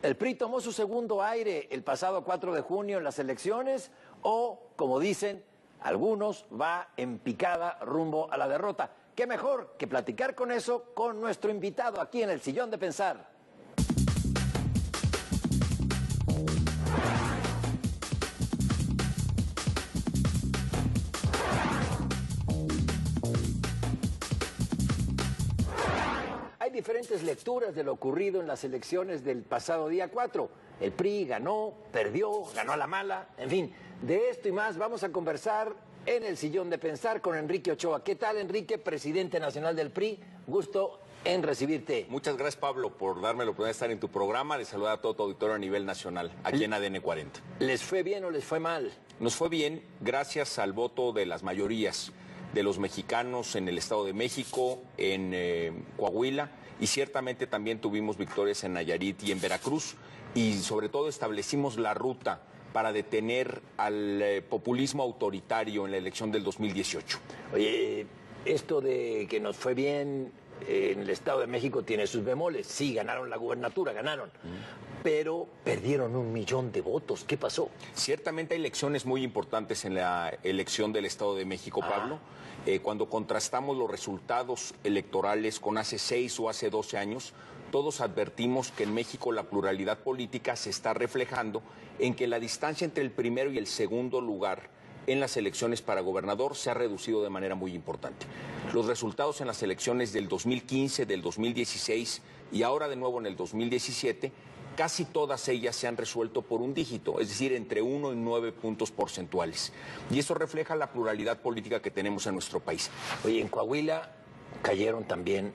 ¿El PRI tomó su segundo aire el pasado 4 de junio en las elecciones o, como dicen algunos, va en picada rumbo a la derrota? ¿Qué mejor que platicar con eso con nuestro invitado aquí en el Sillón de Pensar? Hay diferentes lecturas de lo ocurrido en las elecciones del pasado día 4. El PRI ganó, perdió, ganó a la mala, en fin. De esto y más vamos a conversar en el Sillón de Pensar con Enrique Ochoa. ¿Qué tal, Enrique, presidente nacional del PRI? Gusto en recibirte. Muchas gracias, Pablo, por darme la oportunidad de estar en tu programa. Les saluda a todo tu auditorio a nivel nacional, aquí en ADN 40. ¿Les fue bien o les fue mal? Nos fue bien gracias al voto de las mayorías de los mexicanos en el Estado de México, en Coahuila, y ciertamente también tuvimos victorias en Nayarit y en Veracruz, y sobre todo establecimos la ruta para detener al populismo autoritario en la elección del 2018. Oye, esto de que nos fue bien en el Estado de México tiene sus bemoles. Sí, ganaron la gubernatura, ganaron. Pero perdieron 1 millón de votos. ¿Qué pasó? Ciertamente hay lecciones muy importantes en la elección del Estado de México, Pablo. Cuando contrastamos los resultados electorales con hace 6 o hace 12 años, todos advertimos que en México la pluralidad política se está reflejando en que la distancia entre el primero y el segundo lugar en las elecciones para gobernador se ha reducido de manera muy importante. Los resultados en las elecciones del 2015, del 2016 y ahora de nuevo en el 2017, casi todas ellas se han resuelto por un dígito, es decir, entre 1 y 9 puntos porcentuales. Y eso refleja la pluralidad política que tenemos en nuestro país. Oye, en Coahuila cayeron también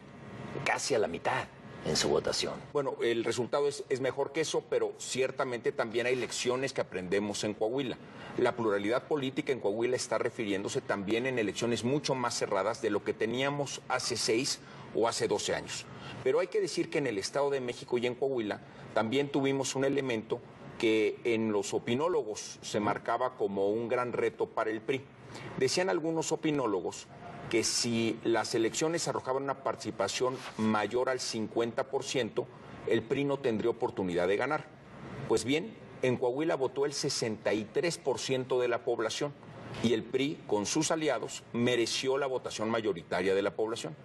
casi a la mitad en su votación. Bueno, el resultado es mejor que eso, pero ciertamente también hay lecciones que aprendemos en Coahuila. La pluralidad política en Coahuila está refiriéndose también en elecciones mucho más cerradas de lo que teníamos hace 6 o hace 12 años. Pero hay que decir que en el Estado de México y en Coahuila también tuvimos un elemento que en los opinólogos se marcaba como un gran reto para el PRI. Decían algunos opinólogos que si las elecciones arrojaban una participación mayor al 50%, el PRI no tendría oportunidad de ganar. Pues bien, en Coahuila votó el 63% de la población y el PRI, con sus aliados, mereció la votación mayoritaria de la población.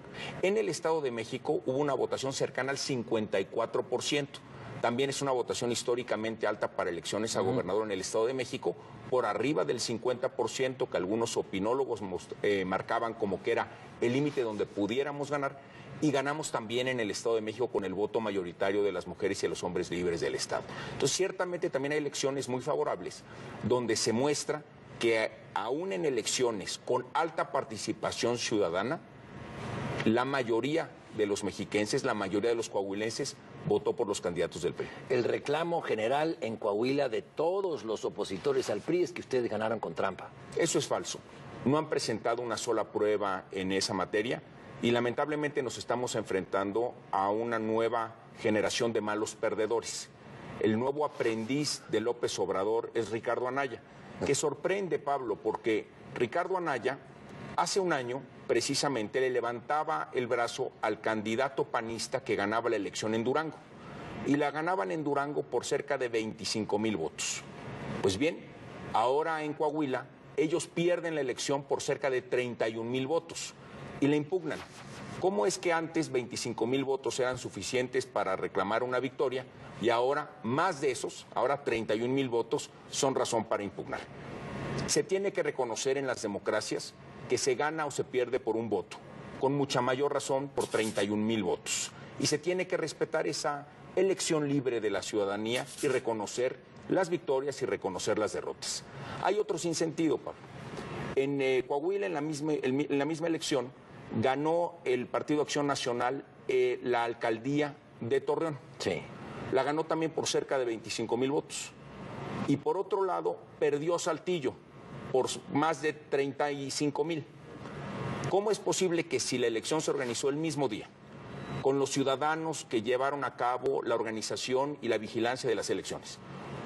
En el Estado de México hubo una votación cercana al 54%. También es una votación históricamente alta para elecciones a gobernador en el Estado de México, por arriba del 50% que algunos opinólogos marcaban como que era el límite donde pudiéramos ganar, y ganamos también en el Estado de México con el voto mayoritario de las mujeres y de los hombres libres del Estado. Entonces, ciertamente también hay elecciones muy favorables, donde se muestra que aún en elecciones con alta participación ciudadana, la mayoría de los mexiquenses, la mayoría de los coahuilenses, votó por los candidatos del PRI. El reclamo general en Coahuila de todos los opositores al PRI es que ustedes ganaron con trampa. Eso es falso. No han presentado una sola prueba en esa materia y lamentablemente nos estamos enfrentando a una nueva generación de malos perdedores. El nuevo aprendiz de López Obrador es Ricardo Anaya, que sorprende, Pablo, porque Ricardo Anaya hace un año precisamente le levantaba el brazo al candidato panista que ganaba la elección en Durango. Y la ganaban en Durango por cerca de 25,000 votos. Pues bien, ahora en Coahuila ellos pierden la elección por cerca de 31,000 votos y la impugnan. ¿Cómo es que antes 25,000 votos eran suficientes para reclamar una victoria y ahora más de esos, ahora 31,000 votos, son razón para impugnar? Se tiene que reconocer en las democracias que se gana o se pierde por un voto, con mucha mayor razón por 31,000 votos. Y se tiene que respetar esa elección libre de la ciudadanía y reconocer las victorias y reconocer las derrotas. Hay otro sinsentido, Pablo. En Coahuila, en la misma elección, ganó el Partido Acción Nacional la alcaldía de Torreón. Sí. La ganó también por cerca de 25,000 votos. Y por otro lado, perdió Saltillo por más de 35,000. ¿Cómo es posible que si la elección se organizó el mismo día, con los ciudadanos que llevaron a cabo la organización y la vigilancia de las elecciones,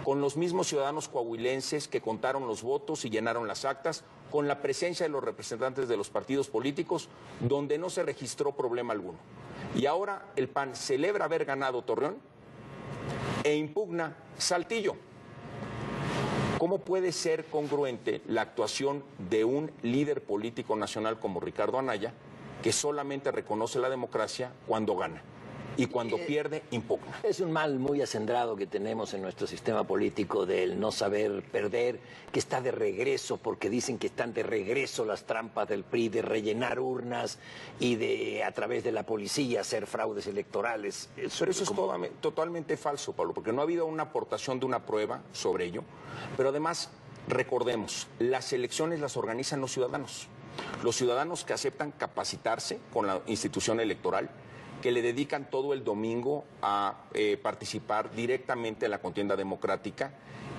con los mismos ciudadanos coahuilenses que contaron los votos y llenaron las actas, con la presencia de los representantes de los partidos políticos, donde no se registró problema alguno, y ahora el PAN celebra haber ganado Torreón, e impugna Saltillo. ¿Cómo puede ser congruente la actuación de un líder político nacional como Ricardo Anaya, que solamente reconoce la democracia cuando gana y cuando pierde, impugna? Es un mal muy acendrado que tenemos en nuestro sistema político del no saber perder, que está de regreso, porque dicen que están de regreso las trampas del PRI de rellenar urnas y de, a través de la policía, hacer fraudes electorales. Pero eso es totalmente falso, Pablo, porque no ha habido una aportación de una prueba sobre ello. Pero además, recordemos, las elecciones las organizan los ciudadanos que aceptan capacitarse con la institución electoral, que le dedican todo el domingo a participar directamente en la contienda democrática,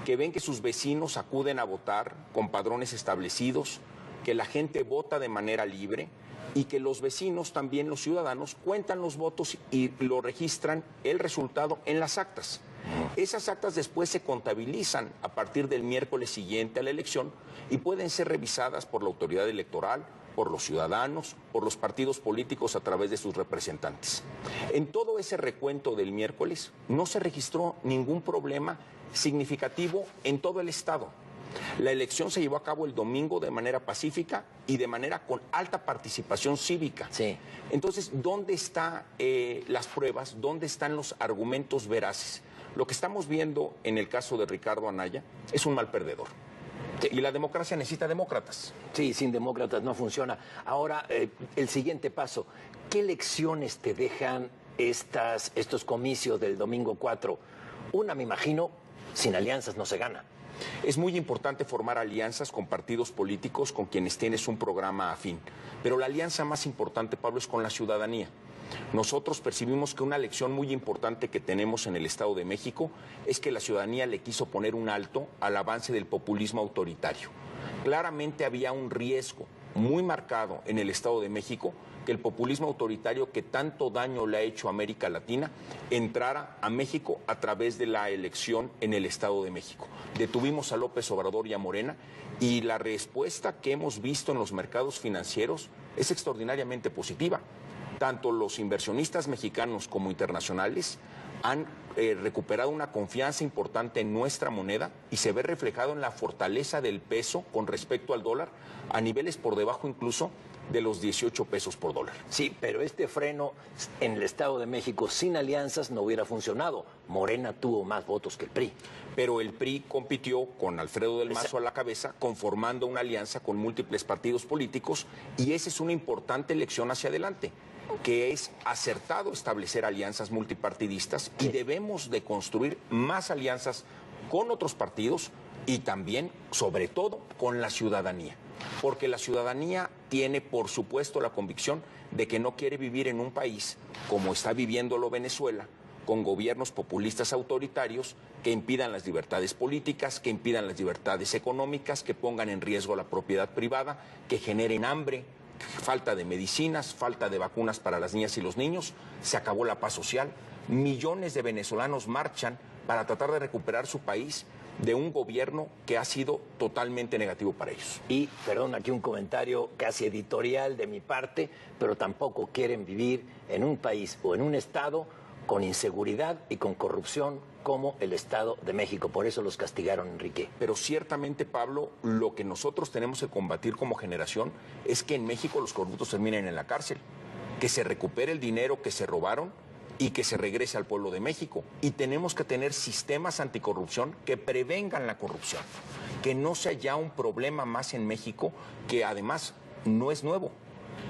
que ven que sus vecinos acuden a votar con padrones establecidos, que la gente vota de manera libre y que los vecinos, también los ciudadanos, cuentan los votos y lo registran el resultado en las actas. Esas actas después se contabilizan a partir del miércoles siguiente a la elección y pueden ser revisadas por la autoridad electoral, por los ciudadanos, por los partidos políticos a través de sus representantes. En todo ese recuento del miércoles no se registró ningún problema significativo en todo el estado. La elección se llevó a cabo el domingo de manera pacífica y de manera con alta participación cívica. Sí. Entonces, ¿dónde están las pruebas? ¿Dónde están los argumentos veraces? Lo que estamos viendo en el caso de Ricardo Anaya es un mal perdedor. Y la democracia necesita demócratas. Sí, sin demócratas no funciona. Ahora, el siguiente paso, ¿qué lecciones te dejan estos comicios del domingo 4? Una, me imagino, sin alianzas no se gana. Es muy importante formar alianzas con partidos políticos con quienes tienes un programa afín. Pero la alianza más importante, Pablo, es con la ciudadanía. Nosotros percibimos que una lección muy importante que tenemos en el Estado de México es que la ciudadanía le quiso poner un alto al avance del populismo autoritario. Claramente había un riesgo muy marcado en el Estado de México que el populismo autoritario que tanto daño le ha hecho a América Latina entrara a México a través de la elección en el Estado de México. Detuvimos a López Obrador y a Morena y la respuesta que hemos visto en los mercados financieros es extraordinariamente positiva. Tanto los inversionistas mexicanos como internacionales han recuperado una confianza importante en nuestra moneda y se ve reflejado en la fortaleza del peso con respecto al dólar a niveles por debajo incluso de los 18 pesos por dólar. Sí, pero este freno en el Estado de México sin alianzas no hubiera funcionado. Morena tuvo más votos que el PRI. Pero el PRI compitió con Alfredo del Mazo a la cabeza, conformando una alianza con múltiples partidos políticos, y esa es una importante lección hacia adelante, que es acertado establecer alianzas multipartidistas y debemos de construir más alianzas con otros partidos y también, sobre todo, con la ciudadanía. Porque la ciudadanía tiene, por supuesto, la convicción de que no quiere vivir en un país como está viviéndolo Venezuela, con gobiernos populistas autoritarios que impidan las libertades políticas, que impidan las libertades económicas, que pongan en riesgo la propiedad privada, que generen hambre, falta de medicinas, falta de vacunas para las niñas y los niños. Se acabó la paz social. Millones de venezolanos marchan para tratar de recuperar su país de un gobierno que ha sido totalmente negativo para ellos. Y, perdón, aquí un comentario casi editorial de mi parte, pero tampoco quieren vivir en un país o en un estado con inseguridad y con corrupción como el Estado de México. Por eso los castigaron, Enrique. Pero ciertamente, Pablo, lo que nosotros tenemos que combatir como generación es que en México los corruptos terminen en la cárcel, que se recupere el dinero que se robaron y que se regrese al pueblo de México. Y tenemos que tener sistemas anticorrupción que prevengan la corrupción, que no sea ya un problema más en México, que además no es nuevo.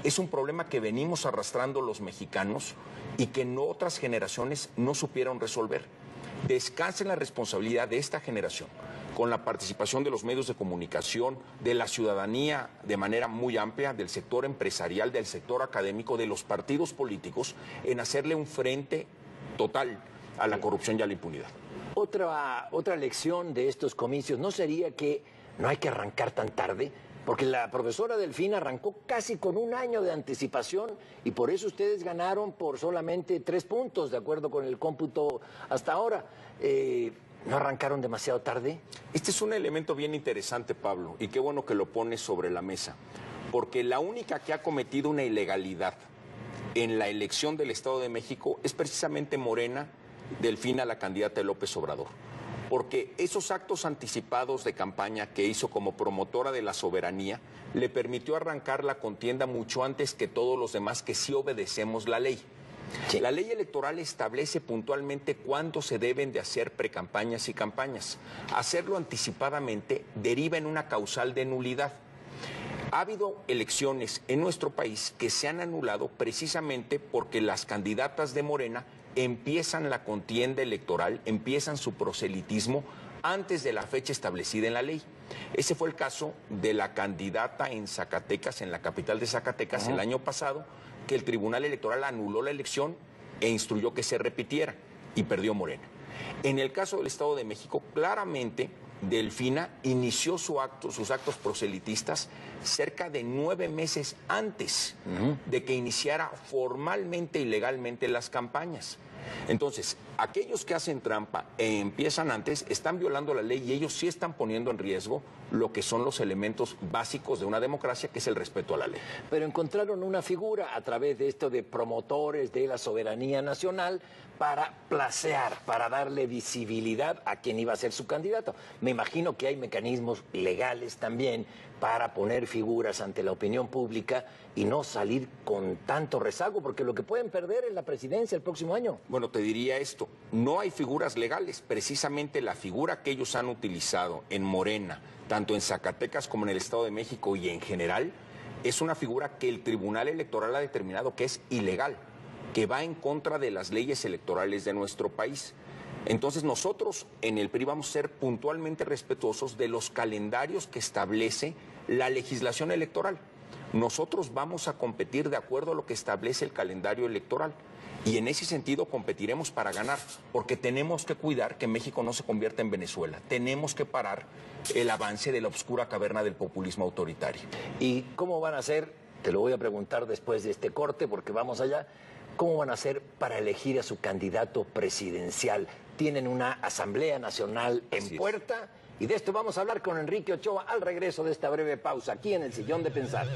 Es un problema que venimos arrastrando los mexicanos y que en otras generaciones no supieron resolver. Descansa en la responsabilidad de esta generación, con la participación de los medios de comunicación, de la ciudadanía de manera muy amplia, del sector empresarial, del sector académico, de los partidos políticos, en hacerle un frente total a la corrupción y a la impunidad. Otra lección de estos comicios, ¿no sería que no hay que arrancar tan tarde? Porque la profesora Delfina arrancó casi con un año de anticipación y por eso ustedes ganaron por solamente 3 puntos, de acuerdo con el cómputo hasta ahora. ¿No arrancaron demasiado tarde? Este es un elemento bien interesante, Pablo, y qué bueno que lo pones sobre la mesa, porque la única que ha cometido una ilegalidad en la elección del Estado de México es precisamente Morena Delfina, la candidata de López Obrador. Porque esos actos anticipados de campaña que hizo como promotora de la soberanía le permitió arrancar la contienda mucho antes que todos los demás que sí obedecemos la ley. Sí. La ley electoral establece puntualmente cuándo se deben de hacer precampañas y campañas. Hacerlo anticipadamente deriva en una causal de nulidad. Ha habido elecciones en nuestro país que se han anulado precisamente porque las candidatas de Morena empiezan la contienda electoral, empiezan su proselitismo antes de la fecha establecida en la ley. Ese fue el caso de la candidata en Zacatecas, en la capital de Zacatecas, el año pasado, que el Tribunal Electoral anuló la elección e instruyó que se repitiera y perdió Morena. En el caso del Estado de México, claramente Delfina inició sus actos proselitistas cerca de 9 meses antes de que iniciara formalmente y legalmente las campañas. Entonces, aquellos que hacen trampa e empiezan antes están violando la ley y ellos sí están poniendo en riesgo lo que son los elementos básicos de una democracia, que es el respeto a la ley. Pero encontraron una figura a través de esto de promotores de la soberanía nacional para placear, para darle visibilidad a quien iba a ser su candidato. Me imagino que hay mecanismos legales también para poner figuras ante la opinión pública y no salir con tanto rezago, porque lo que pueden perder es la presidencia el próximo año. Bueno, te diría esto, no hay figuras legales, precisamente la figura que ellos han utilizado en Morena, tanto en Zacatecas como en el Estado de México y en general, es una figura que el Tribunal Electoral ha determinado que es ilegal, que va en contra de las leyes electorales de nuestro país. Entonces nosotros en el PRI vamos a ser puntualmente respetuosos de los calendarios que establece la legislación electoral. Nosotros vamos a competir de acuerdo a lo que establece el calendario electoral. Y en ese sentido competiremos para ganar, porque tenemos que cuidar que México no se convierta en Venezuela. Tenemos que parar el avance de la oscura caverna del populismo autoritario. ¿Y cómo van a hacer? Te lo voy a preguntar después de este corte, porque vamos allá. ¿Cómo van a hacer para elegir a su candidato presidencial? Tienen una Asamblea Nacional en puerta. Y de esto vamos a hablar con Enrique Ochoa al regreso de esta breve pausa, aquí en el Sillón de Pensar.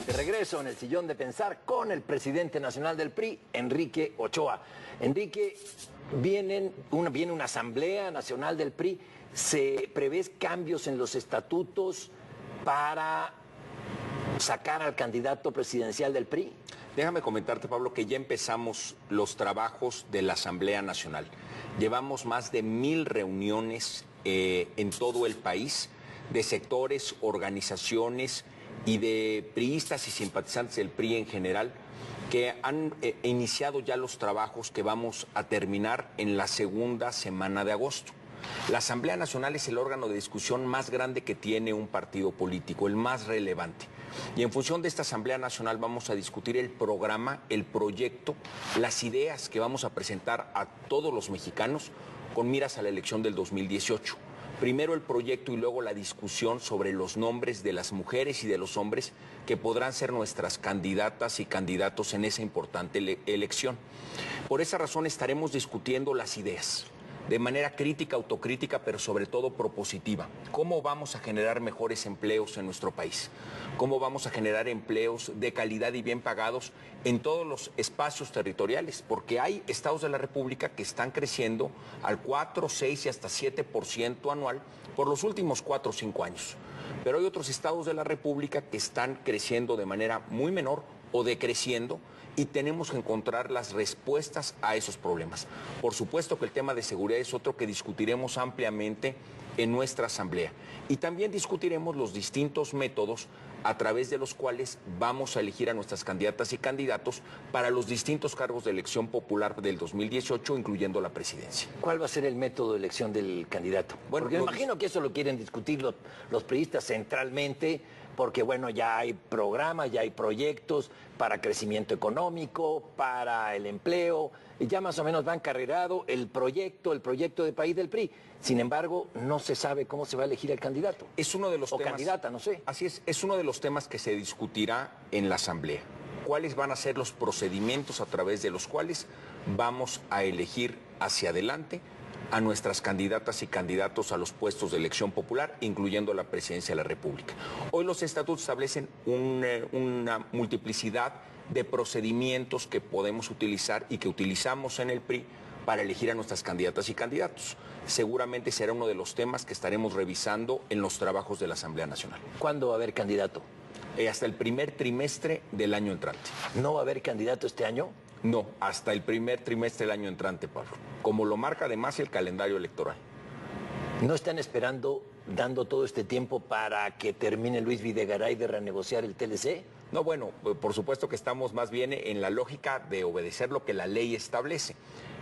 Regreso en el Sillón de Pensar con el presidente nacional del PRI, Enrique Ochoa. Enrique, viene una Asamblea Nacional del PRI. ¿Se prevé cambios en los estatutos para sacar al candidato presidencial del PRI? Déjame comentarte, Pablo, que ya empezamos los trabajos de la Asamblea Nacional. Llevamos más de 1000 reuniones en todo el país, de sectores, organizaciones y de priistas y simpatizantes del PRI en general, que han iniciado ya los trabajos que vamos a terminar en la segunda semana de agosto. La Asamblea Nacional es el órgano de discusión más grande que tiene un partido político, el más relevante. Y en función de esta Asamblea Nacional vamos a discutir el programa, el proyecto, las ideas que vamos a presentar a todos los mexicanos con miras a la elección del 2018. Primero el proyecto y luego la discusión sobre los nombres de las mujeres y de los hombres que podrán ser nuestras candidatas y candidatos en esa importante elección. Por esa razón estaremos discutiendo las ideas de manera crítica, autocrítica, pero sobre todo propositiva. ¿Cómo vamos a generar mejores empleos en nuestro país? ¿Cómo vamos a generar empleos de calidad y bien pagados en todos los espacios territoriales? Porque hay estados de la República que están creciendo al 4, 6 y hasta 7% anual por los últimos 4 o 5 años. Pero hay otros estados de la República que están creciendo de manera muy menor o decreciendo, y tenemos que encontrar las respuestas a esos problemas. Por supuesto que el tema de seguridad es otro que discutiremos ampliamente en nuestra asamblea. Y también discutiremos los distintos métodos a través de los cuales vamos a elegir a nuestras candidatas y candidatos para los distintos cargos de elección popular del 2018, incluyendo la presidencia. ¿Cuál va a ser el método de elección del candidato? Bueno, porque me imagino que eso lo quieren discutir los priistas centralmente, porque bueno, ya hay programas, ya hay proyectos para crecimiento económico, para el empleo, ya más o menos va encarrerado el proyecto de país del PRI. Sin embargo, no se sabe cómo se va a elegir el candidato. Es uno de los temas, candidata, no sé. Así es uno de los temas que se discutirá en la Asamblea. cuáles van a ser los procedimientos a través de los cuales vamos a elegir hacia adelante a nuestras candidatas y candidatos a los puestos de elección popular, incluyendo la presidencia de la República. Hoy los estatutos establecen una multiplicidad de procedimientos que podemos utilizar y que utilizamos en el PRI para elegir a nuestras candidatas y candidatos. Seguramente será uno de los temas que estaremos revisando en los trabajos de la Asamblea Nacional. ¿Cuándo va a haber candidato? Hasta el primer trimestre del año entrante. ¿No va a haber candidato este año? No, hasta el primer trimestre del año entrante, Pablo, como lo marca además el calendario electoral. ¿No están esperando, dando todo este tiempo para que termine Luis Videgaray de renegociar el TLC? No, bueno, por supuesto que estamos más bien en la lógica de obedecer lo que la ley establece.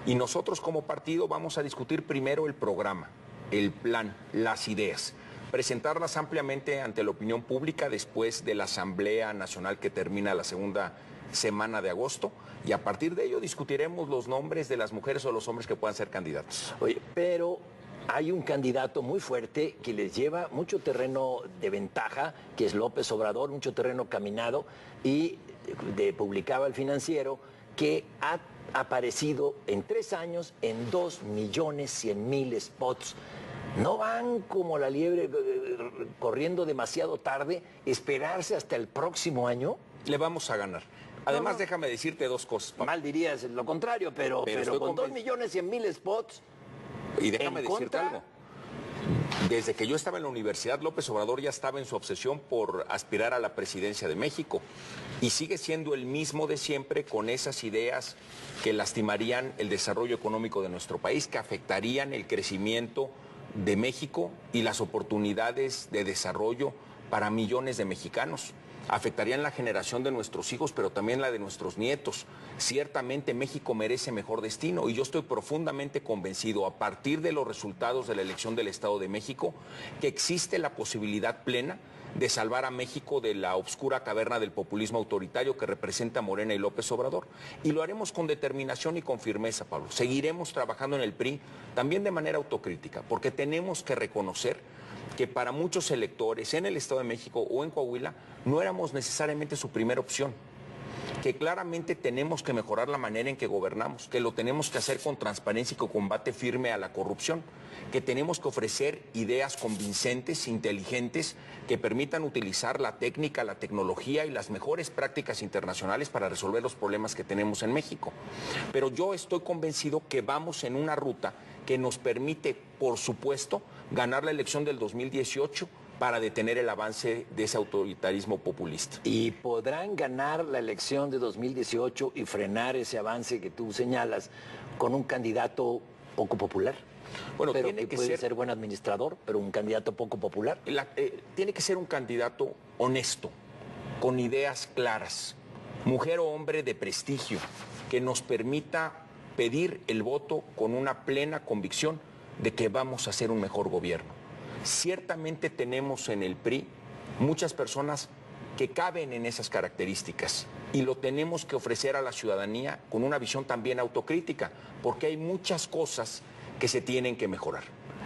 Y nosotros como partido vamos a discutir primero el programa, el plan, las ideas, presentarlas ampliamente ante la opinión pública después de la Asamblea Nacional que termina la segunda semana de agosto, y a partir de ello discutiremos los nombres de las mujeres o los hombres que puedan ser candidatos. Oye, pero hay un candidato muy fuerte que les lleva mucho terreno de ventaja, que es López Obrador, mucho terreno caminado, y publicaba el Financiero que ha aparecido en 3 años en 2.100.000 spots. ¿No van como la liebre corriendo demasiado tarde, esperarse hasta el próximo año? Le vamos a ganar. Además, déjame decirte dos cosas. Mal dirías lo contrario, pero con 2.100.000 spots. Y déjame decirte algo. Desde que yo estaba en la universidad, López Obrador ya estaba en su obsesión por aspirar a la presidencia de México. Y sigue siendo el mismo de siempre, con esas ideas que lastimarían el desarrollo económico de nuestro país, que afectarían el crecimiento de México y las oportunidades de desarrollo para millones de mexicanos. Afectarían la generación de nuestros hijos, pero también la de nuestros nietos. Ciertamente México merece mejor destino y yo estoy profundamente convencido, a partir de los resultados de la elección del Estado de México, que existe la posibilidad plena de salvar a México de la oscura caverna del populismo autoritario que representa Morena y López Obrador. Y lo haremos con determinación y con firmeza, Pablo. Seguiremos trabajando en el PRI también de manera autocrítica, porque tenemos que reconocer que para muchos electores en el Estado de México o en Coahuila no éramos necesariamente su primera opción, que claramente tenemos que mejorar la manera en que gobernamos, que lo tenemos que hacer con transparencia y con combate firme a la corrupción, que tenemos que ofrecer ideas convincentes, inteligentes, que permitan utilizar la técnica, la tecnología y las mejores prácticas internacionales para resolver los problemas que tenemos en México. Pero yo estoy convencido que vamos en una ruta que nos permite, por supuesto, ganar la elección del 2018 para detener el avance de ese autoritarismo populista. ¿Y podrán ganar la elección de 2018 y frenar ese avance que tú señalas con un candidato poco popular? Bueno, pero tiene que que puede ser ser buen administrador, pero un candidato poco popular. Tiene que ser un candidato honesto, con ideas claras, mujer o hombre de prestigio, que nos permita pedir el voto con una plena convicción de que vamos a hacer un mejor gobierno. Ciertamente tenemos en el PRI muchas personas que caben en esas características y lo tenemos que ofrecer a la ciudadanía con una visión también autocrítica, porque hay muchas cosas que se tienen que mejorar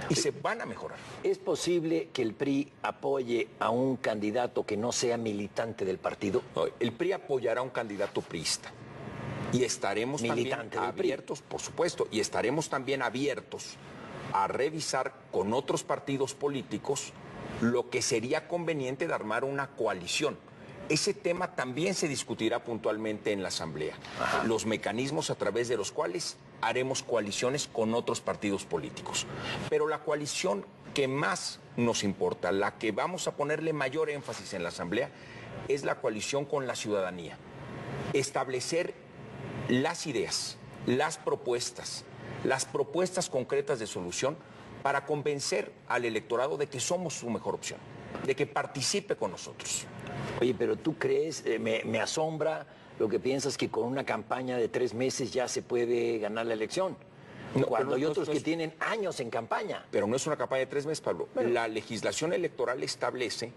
y se van a mejorar. ¿Es posible que el PRI apoye a un candidato que no sea militante del partido? No, el PRI apoyará a un candidato priista y estaremos Militante también abiertos, por supuesto, y estaremos también abiertos a revisar con otros partidos políticos lo que sería conveniente de armar una coalición. Ese tema también se discutirá puntualmente en la Asamblea. Ajá. Los mecanismos a través de los cuales haremos coaliciones con otros partidos políticos. Pero la coalición que más nos importa, la que vamos a ponerle mayor énfasis en la Asamblea, es la coalición con la ciudadanía. Establecer las ideas, las propuestas concretas de solución para convencer al electorado de que somos su mejor opción, de que participe con nosotros. Oye, pero tú crees, me asombra lo que piensas, que con una campaña de 3 meses ya se puede ganar la elección. No, cuando hay otros que tienen años en campaña. Pero no es una campaña de 3 meses, Pablo. Bueno, la legislación electoral establece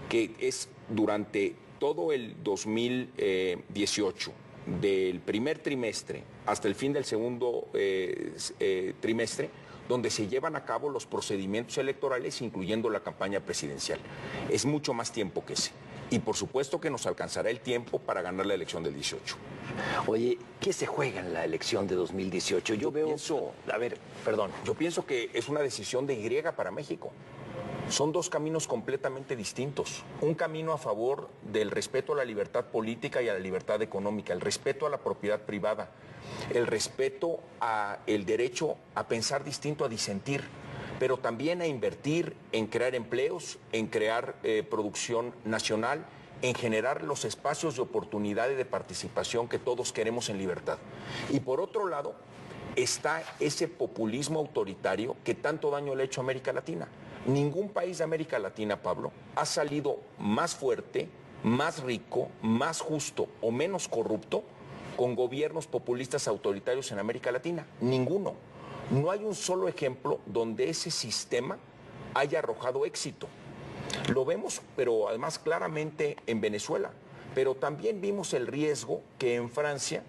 que es durante todo el 2018, del primer trimestre hasta el fin del segundo trimestre, donde se llevan a cabo los procedimientos electorales, incluyendo la campaña presidencial. Es mucho más tiempo que ese. y por supuesto que nos alcanzará el tiempo para ganar la elección del 18. Oye, ¿qué se juega en la elección de 2018? Yo veo... A ver, perdón. Yo pienso que es una decisión de Y para México. Son dos caminos completamente distintos. Un camino a favor del respeto a la libertad política y a la libertad económica, el respeto a la propiedad privada, el respeto al derecho a pensar distinto, a disentir, pero también a invertir en crear empleos, en crear producción nacional, en generar los espacios de oportunidad y de participación que todos queremos en libertad. Y por otro lado, está ese populismo autoritario que tanto daño le ha hecho a América Latina. Ningún país de América Latina, Pablo, ha salido más fuerte, más rico, más justo o menos corrupto con gobiernos populistas autoritarios en América Latina. Ninguno. No hay un solo ejemplo donde ese sistema haya arrojado éxito. Lo vemos, pero además claramente en Venezuela. Pero también vimos el riesgo que en Francia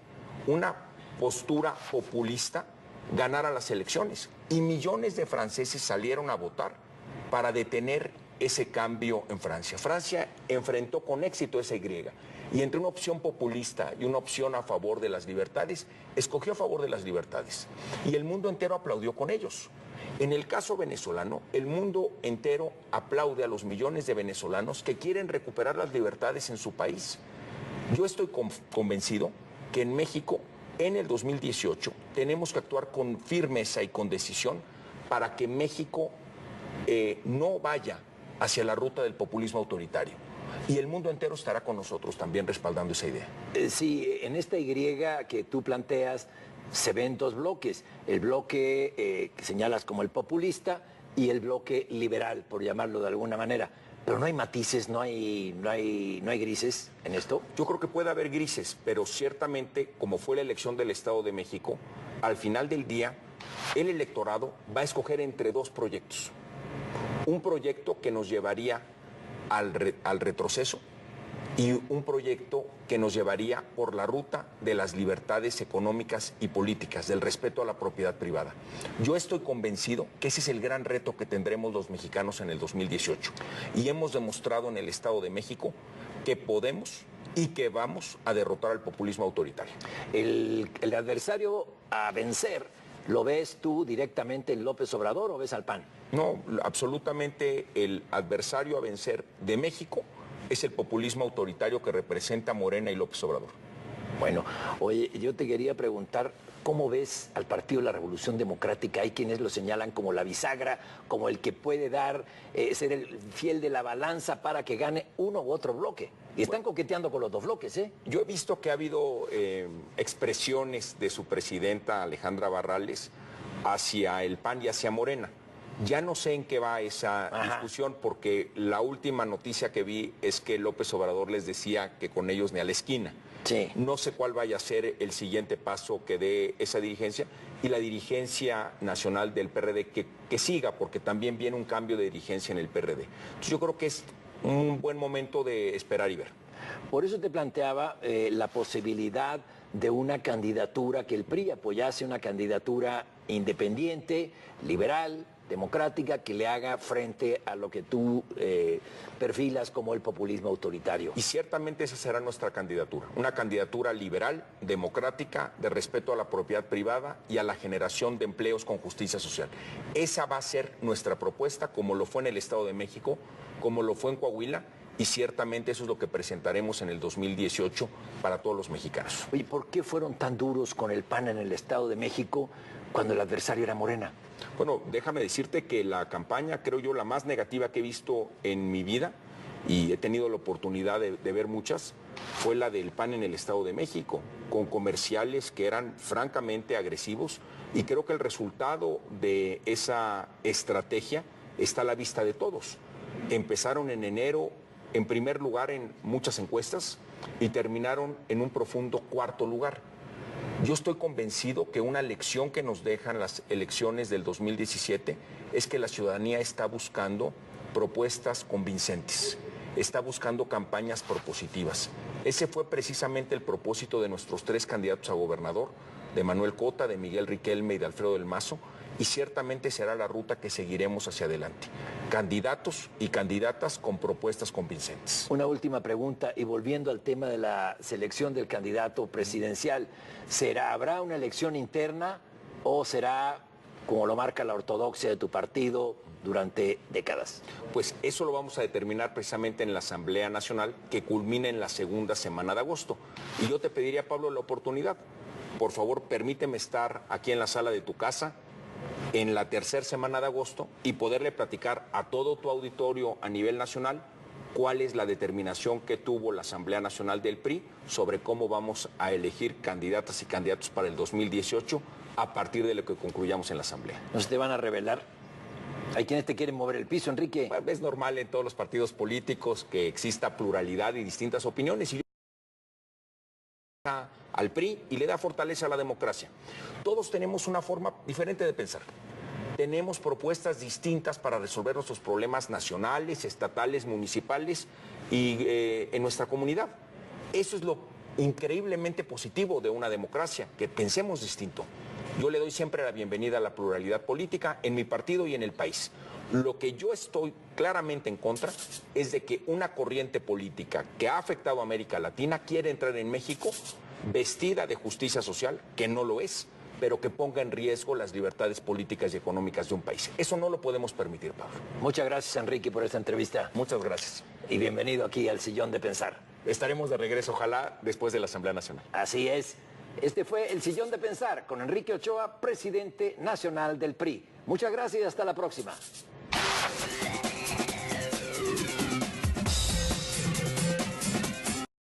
una postura populista ganara las elecciones. Y millones de franceses salieron a votar para detener ese cambio en Francia. Francia enfrentó con éxito esa Y. Y entre una opción populista y una opción a favor de las libertades, escogió a favor de las libertades. Y el mundo entero aplaudió con ellos. En el caso venezolano, el mundo entero aplaude a los millones de venezolanos que quieren recuperar las libertades en su país. Yo estoy convencido que en México, en el 2018, tenemos que actuar con firmeza y con decisión para que México no vaya hacia la ruta del populismo autoritario. Y el mundo entero estará con nosotros también respaldando esa idea. Sí, en esta Y que tú planteas se ven dos bloques. El bloque que señalas como el populista y el bloque liberal, por llamarlo de alguna manera. Pero no hay matices, no hay grises en esto. Yo creo que puede haber grises, pero ciertamente, como fue la elección del Estado de México, al final del día, el electorado va a escoger entre dos proyectos. Un proyecto que nos llevaría al retroceso y un proyecto que nos llevaría por la ruta de las libertades económicas y políticas, del respeto a la propiedad privada. Yo estoy convencido que ese es el gran reto que tendremos los mexicanos en el 2018 y hemos demostrado en el Estado de México que podemos y que vamos a derrotar al populismo autoritario. El adversario a vencer, ¿lo ves tú directamente en López Obrador o ves al PAN? No, absolutamente el adversario a vencer de México es el populismo autoritario que representa Morena y López Obrador. Bueno, oye, yo te quería preguntar, ¿cómo ves al Partido de la Revolución Democrática? Hay quienes lo señalan como la bisagra, como el que puede ser el fiel de la balanza para que gane uno u otro bloque. Y están coqueteando con los dos bloques, ¿eh? Yo he visto que ha habido expresiones de su presidenta Alejandra Barrales hacia el PAN y hacia Morena. Ya no sé en qué va esa discusión, porque la última noticia que vi es que López Obrador les decía que con ellos ni a la esquina. Sí. No sé cuál vaya a ser el siguiente paso que dé esa dirigencia y la dirigencia nacional del PRD que siga, porque también viene un cambio de dirigencia en el PRD. Entonces yo creo que es un buen momento de esperar y ver. Por eso te planteaba la posibilidad de una candidatura, que el PRI apoyase una candidatura independiente, liberal, democrática, que le haga frente a lo que tú perfilas como el populismo autoritario. Y ciertamente esa será nuestra candidatura, una candidatura liberal, democrática, de respeto a la propiedad privada y a la generación de empleos con justicia social. Esa va a ser nuestra propuesta, como lo fue en el Estado de México, como lo fue en Coahuila, y ciertamente eso es lo que presentaremos en el 2018 para todos los mexicanos. Oye, ¿por qué fueron tan duros con el PAN en el Estado de México cuando el adversario era Morena? Bueno, déjame decirte que la campaña, creo yo, la más negativa que he visto en mi vida, y he tenido la oportunidad de ver muchas, fue la del PAN en el Estado de México, con comerciales que eran francamente agresivos, y creo que el resultado de esa estrategia está a la vista de todos. Empezaron en enero en primer lugar en muchas encuestas y terminaron en un profundo cuarto lugar. Yo estoy convencido que una lección que nos dejan las elecciones del 2017 es que la ciudadanía está buscando propuestas convincentes, está buscando campañas propositivas. Ese fue precisamente el propósito de nuestros tres candidatos a gobernador, de Manuel Cota, de Miguel Riquelme y de Alfredo del Mazo, y ciertamente será la ruta que seguiremos hacia adelante. candidatos y candidatas con propuestas convincentes. Una última pregunta y volviendo al tema de la selección del candidato presidencial, ¿habrá una elección interna o será, como lo marca la ortodoxia de tu partido, durante décadas? Pues eso lo vamos a determinar precisamente en la Asamblea Nacional que culmina en la segunda semana de agosto. Y yo te pediría, Pablo, la oportunidad. Por favor, permíteme estar aquí en la sala de tu casa en la tercera semana de agosto y poderle platicar a todo tu auditorio a nivel nacional cuál es la determinación que tuvo la Asamblea Nacional del PRI sobre cómo vamos a elegir candidatas y candidatos para el 2018 a partir de lo que concluyamos en la Asamblea. ¿No se te van a revelar? ¿Hay quienes te quieren mover el piso, Enrique? Es normal en todos los partidos políticos que exista pluralidad y distintas opiniones y al PRI y le da fortaleza a la democracia. Todos tenemos una forma diferente de pensar. Tenemos propuestas distintas para resolver nuestros problemas nacionales, estatales, municipales y en nuestra comunidad. Eso es lo increíblemente positivo de una democracia, que pensemos distinto. Yo le doy siempre la bienvenida a la pluralidad política en mi partido y en el país. Lo que yo estoy claramente en contra es de que una corriente política que ha afectado a América Latina quiere entrar en México vestida de justicia social, que no lo es, pero que ponga en riesgo las libertades políticas y económicas de un país. Eso no lo podemos permitir, Pablo. Muchas gracias, Enrique, por esta entrevista. Muchas gracias. Y bienvenido aquí al Sillón de Pensar. Estaremos de regreso, ojalá, después de la Asamblea Nacional. Así es. Este fue el Sillón de Pensar con Enrique Ochoa, presidente nacional del PRI. Muchas gracias y hasta la próxima.